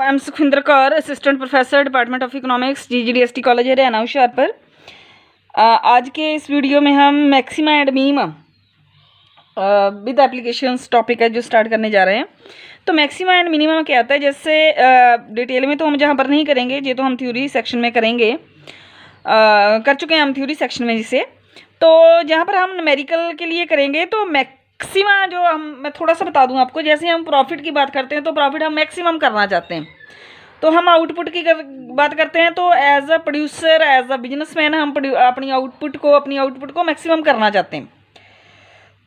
I am Sukhwinder Kaur, assistant professor, department of economics, GGDST college Haryana Hoshiarpur. आज के इस वीडियो में हम maxima and minimum with applications topic है जो स्टार्ट करने जा रहे हैं। तो मैक्सिमा एंड मिनिमम क्या आता है, जैसे डिटेल में तो हम जहाँ पर नहीं करेंगे, ये तो हम थ्योरी सेक्शन में करेंगे, कर चुके हैं हम थ्योरी सेक्शन में जिसे। तो जहाँ पर हम न्यूमेरिकल के लिए करेंगे तो मैक्सिमा जो मैं थोड़ा सा बता दूं आपको, जैसे हम प्रॉफिट की बात करते हैं तो प्रॉफिट हम मैक्सिमम करना चाहते हैं, तो हम आउटपुट की बात करते हैं तो as a producer, as a businessman हम अपनी आउटपुट को मैक्सिमम करना चाहते हैं।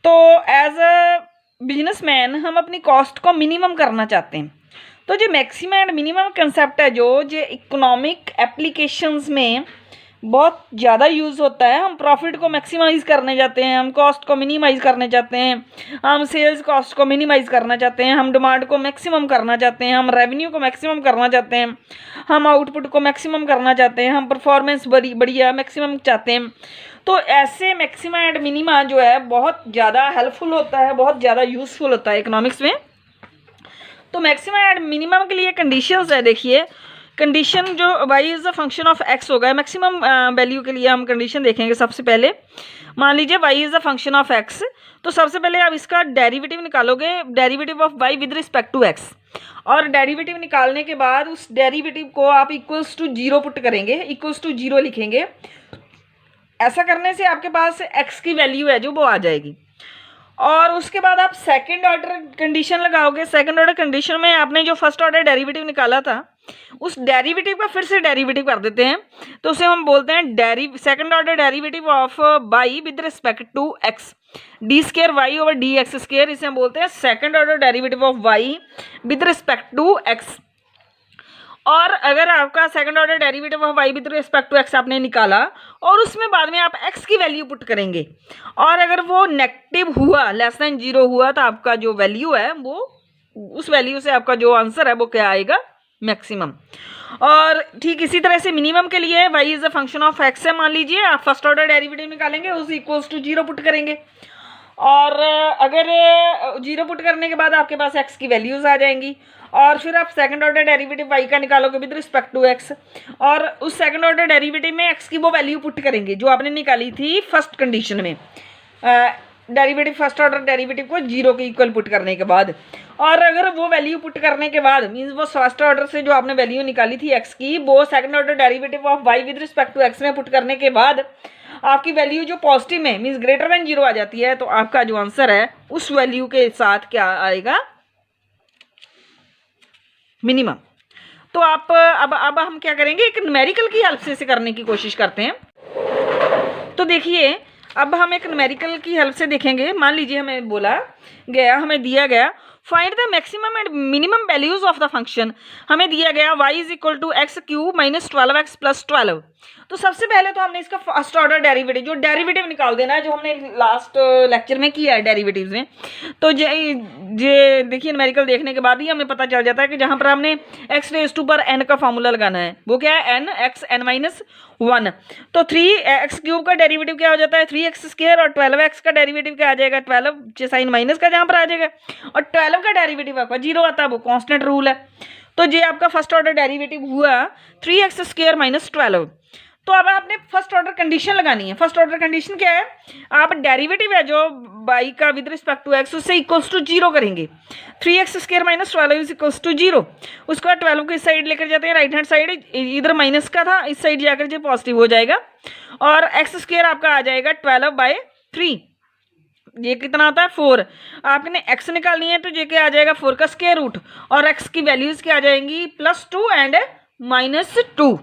तो एज अ बिजनेसमैन हम अपनी कॉस्ट को मिनिमम करना चाहते हैं। तो जो मैक्सिमम एंड मिनिमम कंसेप्ट है जो इकोनॉमिक एप्लीकेशंस में बहुत ज़्यादा यूज़ होता है। हम प्रॉफिट को मैक्सिमाइज़ करने जाते हैं, हम कॉस्ट को मिनिमाइज़ करने चाहते हैं, हम सेल्स कॉस्ट को मिनिमाइज़ करना चाहते हैं, हम डिमांड को मैक्सिमम करना चाहते हैं, हम रेवेन्यू को मैक्सिमम करना चाहते हैं, हम आउटपुट को मैक्सिमम करना चाहते हैं, हम परफॉर्मेंस बढ़िया मैक्सिमम चाहते हैं। तो ऐसे मैक्सिमा एंड मिनिमा जो है बहुत ज़्यादा हेल्पफुल होता है, बहुत ज़्यादा यूज़फुल होता है इकोनॉमिक्स में। तो मैक्सिमा एंड मिनिमम के लिए कंडीशंस है, देखिए कंडीशन जो y is a function of x होगा, मैक्सिमम वैल्यू के लिए हम कंडीशन देखेंगे। सबसे पहले मान लीजिए y is a function of x, तो सबसे पहले आप इसका डेरिवेटिव निकालोगे, derivative of y with respect to x, और डेरिवेटिव निकालने के बाद उस डेरिवेटिव को आप इक्वल्स टू 0 पुट करेंगे, इक्वल्स टू 0 लिखेंगे। ऐसा करने से आपके पास x की वैल्यू है जो वो आ जाएगी। और उसके बाद आप सेकंड ऑर्डर कंडीशन लगाओगे। सेकंड ऑर्डर कंडीशन में आपने जो फर्स्ट ऑर्डर डेरिवेटिव निकाला था उस डेरिवेटिव का फिर से डेरिवेटिव कर देते हैं, तो उसे हम बोलते हैं second order derivative of y with respect to x, d square y over d x square, इसे हम बोलते हैं second order derivative of y with respect to x। और अगर आपका second order derivative of y with respect to x आपने निकाला और उसमें बाद में आप x की वैल्यू पुट करेंगे, और अगर वो नेगेटिव हुआ, लेस देन 0 हुआ, तो आपका जो वैल्यू है वो उस वैल्यू से आपका जो आंसर है वो क्या आएगा, मैक्सिमम। और ठीक इसी तरह से मिनिमम के लिए y is a function of x है, मान लीजिए आप फर्स्ट ऑर्डर डेरिवेटिव निकालेंगे, उस इक्वल्स टू 0 पुट करेंगे, और अगर 0 पुट करने के बाद आपके पास x की वैल्यूज आ जाएंगी, और फिर आप सेकंड ऑर्डर डेरिवेटिव y का निकालोगे विद रिस्पेक्ट टू x, और उस सेकंड ऑर्डर डेरिवेटिव में x की वो वैल्यू पुट करेंगे जो आपने निकाली थी फर्स्ट कंडीशन में, डेरिवेटिव फर्स्ट ऑर्डर डेरिवेटिव को 0 के इक्वल पुट करने के बाद। और अगर वो वैल्यू पुट करने के बाद मीन्स वो फर्स्ट ऑर्डर से जो आपने वैल्यू निकाली थी x की, वो second order derivative of y with respect to x में पुट करने के बाद आपकी वैल्यू जो पॉजिटिव में मीन्स ग्रेटर देन 0 आ जाती है, तो आपका जो आंसर है उस वैल्यू के साथ क्या आएगा, मिनिमम। तो आप अब हम क्या करेंगे, एक न्यूमेरिकल की हेल्प से इसे करने की कोशिश करते हैं। तो देखिए अब हम एक न्यूमेरिकल की हेल्प से देखेंगे। मान लीजिए हमें हमें दिया गया find the maximum and minimum values of the function. हमें दिया गया y is equal to x cube minus 12x plus 12। तो सबसे पहले तो हमने इसका फर्स्ट ऑर्डर डेरिवेटिव निकाल देना है, जो हमने लास्ट लेक्चर में किया है डेरिवेटिव्स में। तो ये देखिए न्यूमेरिकल देखने के बाद ही हमें पता चल जाता है कि जहाँ पर हमने x रेज़ टू पर n का फॉर्मूला लगाना है, वो क्या है, n x n माइनस 1। तो 3x क्यूब का डेरिवेटिव क्या हो जाता है, 3x स्क्वायर, और 12x का डेरिवेटिव क्या आ जाएगा, 12 साइन माइनस का जहाँ पर आ जाएगा, और 12 का डेरिवेटिव आपका 0 आता है, वो कांस्टेंट रूल है। तो ये आपका फर्स्ट ऑर्डर डेरिवेटिव हुआ 3x स्क्वायर माइनस 12। तो अब आपने फर्स्ट ऑर्डर कंडीशन लगानी है। फर्स्ट ऑर्डर कंडीशन क्या है, आप डेरिवेटिव है जो y का विद रिस्पेक्ट टू x उससे इक्वल्स टू 0 करेंगे। 3x square minus 12 is equals to 0। उसके बाद 12 को इस साइड लेकर जाते हैं, राइट हैंड साइड, इधर माइनस का था, इस साइड जाकर जो पॉजिटिव हो जाएगा, और x स्क्वायर आपका आ जाएगा 12/3। ये कितना आता है, 4। आपने x निकालनी है तो ये क्या आ जाएगा, 4 का स्क्वायर रूट, और x की वैल्यूज क्या आ जाएंगी, +2 एंड -2।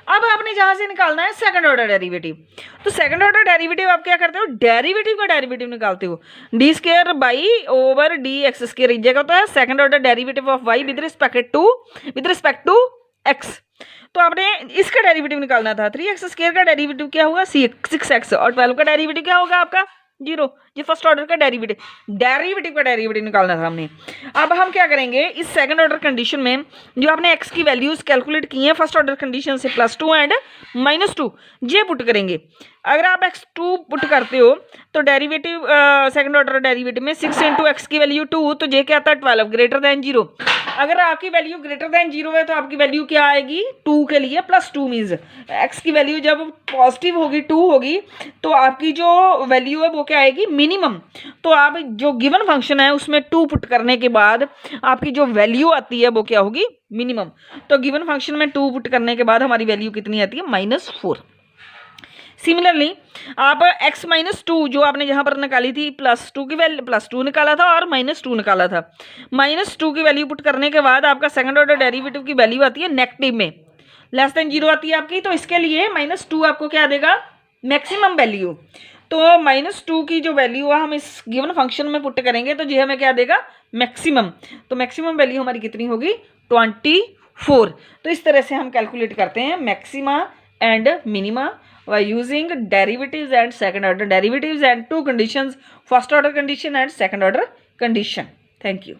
अब आपने जहां से निकालना है सेकंड ऑर्डर डेरिवेटिव। तो सेकंड ऑर्डर डेरिवेटिव आप क्या करते हो, डेरिवेटिव का डेरिवेटिव निकालते हो, d square y over d x square is होता है second order derivative of y with respect to x। तो आपने इसका डेरिवेटिव निकालना था, 3x स्क्वायर का डेरिवेटिव क्या होगा, 6x, और 12 का डेरिवेटिव क्या होगा आपका 0। ये फर्स्ट ऑर्डर का डेरिवेटिव का डेरिवेटिव निकालना था हमने। अब हम क्या करेंगे, इस सेकंड ऑर्डर कंडीशन में जो आपने x की वैल्यूज कैलकुलेट की हैं फर्स्ट ऑर्डर कंडीशन से, +2 एंड -2 ये पुट करेंगे। अगर आप x2 पुट करते हो तो डेरिवेटिव सेकंड ऑर्डर डेरिवेटिव में 6 × x की वैल्यू 2, तो ये क्या आता है 12 ग्रेटर देन 0। अगर आपकी वैल्यू ग्रेटर देन 0 है तो आपकी वैल्यू क्या आएगी, 2 के लिए +2 मीन्स x की वैल्यू जब पॉजिटिव होगी 2 होगी तो आपकी जो वैल्यू है वो क्या आएगी, मिनिमम। तो आप जो गिवन फंक्शन है उसमें 2 पुट करने के बाद आपकी जो वैल्यू आती है वो क्या होगी, मिनिमम। तो गिवन फंक्शन में 2 पुट करने के बाद हमारी वैल्यू कितनी आती है, -4। सिमिलरली आप x -2 जो आपने जहां पर निकाली थी, +2 की वैल्यू +2 निकाला था और -2 निकाला था, -2 की वैल्यू पुट करने के बाद आपका सेकंड ऑर्डर डेरिवेटिव की वैल्यू आती है नेगेटिव में, <0 आती है आपकी। तो इसके लिए -2 आपको क्या देगा, मैक्सिमम वैल्यू। तो -2 की जो वैल्यू है हम इस गिवन फंक्शन में पुट करेंगे तो जी हमें क्या देगा, मैक्सिमम। तो मैक्सिमम वैल्यू हमारी कितनी होगी, 24। तो इस तरह से हम कैलकुलेट करते हैं maxima and minima by using derivatives and second order derivatives and two conditions, first order condition and second order condition. Thank you.